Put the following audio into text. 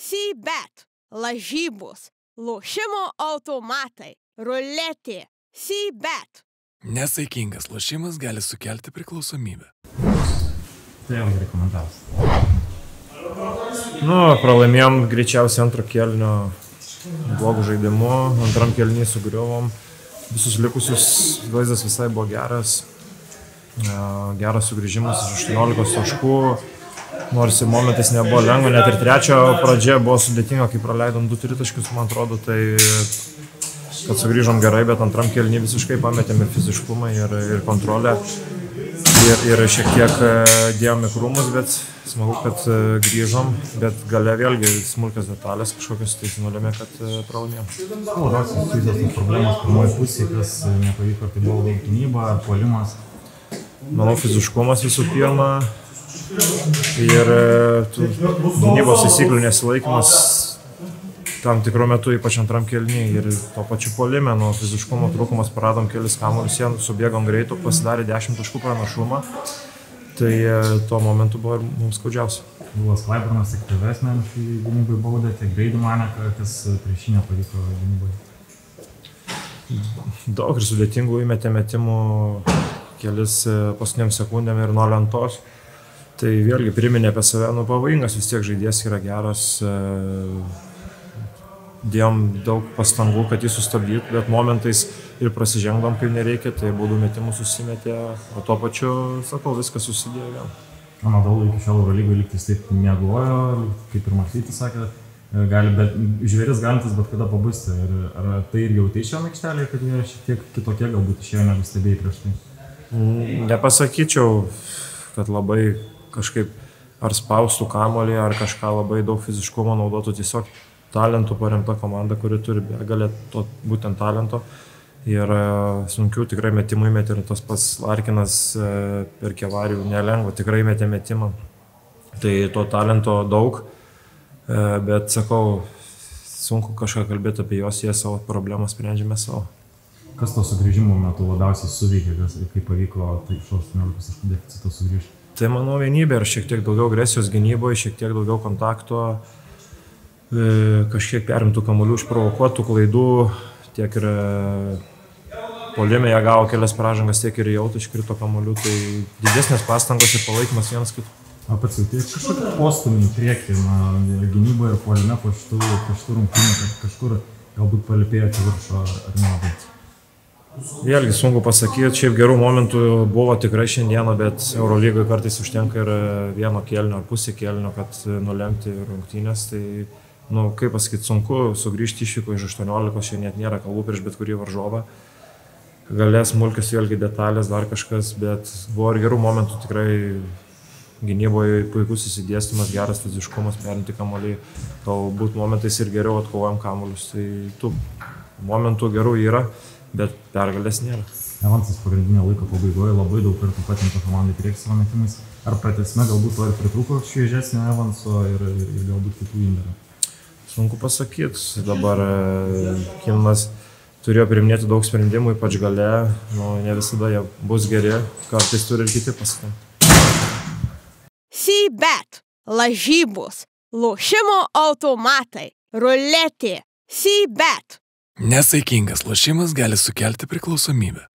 C-bet, lažybos, lošimo automatai, ruletė, C-bet. Nesaikingas lošimas gali sukelti priklausomybę. Tai jau gerai komentaras. Pralaimėjom greičiausiai antro kėlinio blogų žaidimų, antram kėlinį sugriuvom. Visus likusius vaizdas visai buvo geras. Geras sugrįžimas iš 18 taškų. Nors ir momentais nebuvo lengva, net ir trečio pradžia buvo sudėtinga, kai praleidom 2 tritaškius, man atrodo, tai kad sugrįžom gerai, bet antram kėlinį visiškai pametėm ir fiziškumą, ir kontrolę. Ir šiek tiek dėjom į krūmus, bet smagu, kad grįžom, bet gale vėlgi smulkios detalės kažkokios tai nulėmė, kad pralaimėjom. Labiausiai susijusios tos problemos pirmoji pusė, kas nepavyko, tai buvo gynyba ar puolimas. Manau, fiziškumas visų pirma ir gynybos taisyklių nesilaikymas tam tikru metu, ypač antram kėlinį, ir to pačiu puolime, fiziškumo trūkumas, paradom kelis kamuolius, subėgom greitų, pasidarė 10 taškų pranašumą, tai tuo momentu buvo ir mums skaudžiausia. Buvo Klaiburnas, tiek tave asmeniškai gynybai baudė, tiek Greidų mane, kas prieš jį nepavyko gynybai. Daug ir sudėtingų įmetė metimų kelis paskutiniam sekundėm ir nuo lentos. Tai vėlgi priminė apie save, pavojingas vis tiek žaidėjas yra geras. Dėjom daug pastangų, kad jį sustabdytų, bet momentais ir prasižengdom, kaip nereikia, tai baudų metimų susimetė, o tuo pačiu, sakau, viskas susidėjo vėl. Anadolu iki šiol Eurolygoje lygtis taip miegojo, kaip ir Martytis sakė, bet žvėris galintis bet kada pabusti. Ar tai ir jautai šią aikštelę, kad jie šiek tiek kitokie galbūt išėjo negu stebėjai prieš tai? Nepasakyčiau, kad labai kažkaip ar spaustų kamuolį, ar kažką labai daug fiziškumo naudotų, tiesiog talentų paremta komanda, kuri turi begalę to būtent talento. Ir sunkių tikrai metimų įmetė, ir tas pats Larkinas per Kevarijų nelengva, tikrai metė metimą. Tai to talento daug, bet sakau, sunku kažką kalbėti apie juos, jie savo problemą sprendžiame savo. Kas to sugrįžimo metu labiausiai suveikė, kaip pavyko iš 18 taškų deficito sugrįžti? Tai manau vienybė ir šiek tiek daugiau agresijos gynyboje, šiek tiek daugiau kontakto, kažkiek perimtų kamuolių, išprovokuotų klaidų, tiek ir puolime jie gavo kelias pražangas, tiek ir jautė iškrito kamuolių, tai didesnės pastangos ir palaikymas vienas kitų. O pats jauti kažkokį postumį į priekį, gynyboje ir puolime po šitų rungtynių, kažkur galbūt palipėjote viršų ar nelabai? Vėlgi sunku pasakyti, šiaip gerų momentų buvo tikrai šiandieną, bet Eurolygoje kartais užtenka ir vieno kėlinio ar pusė kėlinio, kad nulemti rungtynės. Tai, kaip pasakyti, sunku sugrįžti išvyko iš 18, šiandien net nėra kalbų prieš bet kurį varžovą. Galės smulkios vėlgi detalės, dar kažkas, bet buvo ir gerų momentų tikrai gynyboje, puikus įsidėstymas, geras fiziškumas, perinti kamuolį, galbūt momentais ir geriau atkovojam kamuolius. Tai tų momentų gerų yra, bet pergalės nėra. Evansas pagrindinio laiko pabaigoje labai daug kartų patempė komandą į priekį savo metimais. Ar pratęsime galbūt to ir pritrūko šviežesnio Evanso ir galbūt kitų indėlių? Sunku pasakyti. Dabar Kinas turėjo priiminėti daug sprendimų, ypač gale. Ne visada jie bus geri, kartais turi ir kiti pasakyti. C-bet, lažybos, lošimo automatai, ruletė, C-bet. Nesaikingas lošimas gali sukelti priklausomybę.